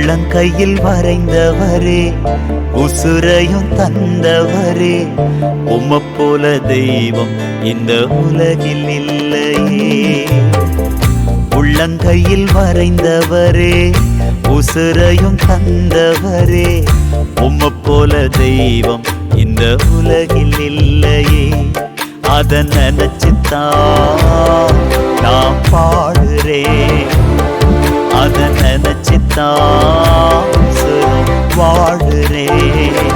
உள்ளங்கையில் வரைந்தவரே, உசுரையும் தந்தவரே, உம்மை போல தெய்வம் இந்த உலகில் இல்லையே. உள்ளங்கையில் வரைந்தவரே, உசுரையும் தந்தவரே, உம்மை போல தெய்வம் இந்த உலகில் இல்லையே. அத நினைச்சுத்தான் நான் பாடுறேன், அத நினைச்சுத்தான் வாழுறேன்.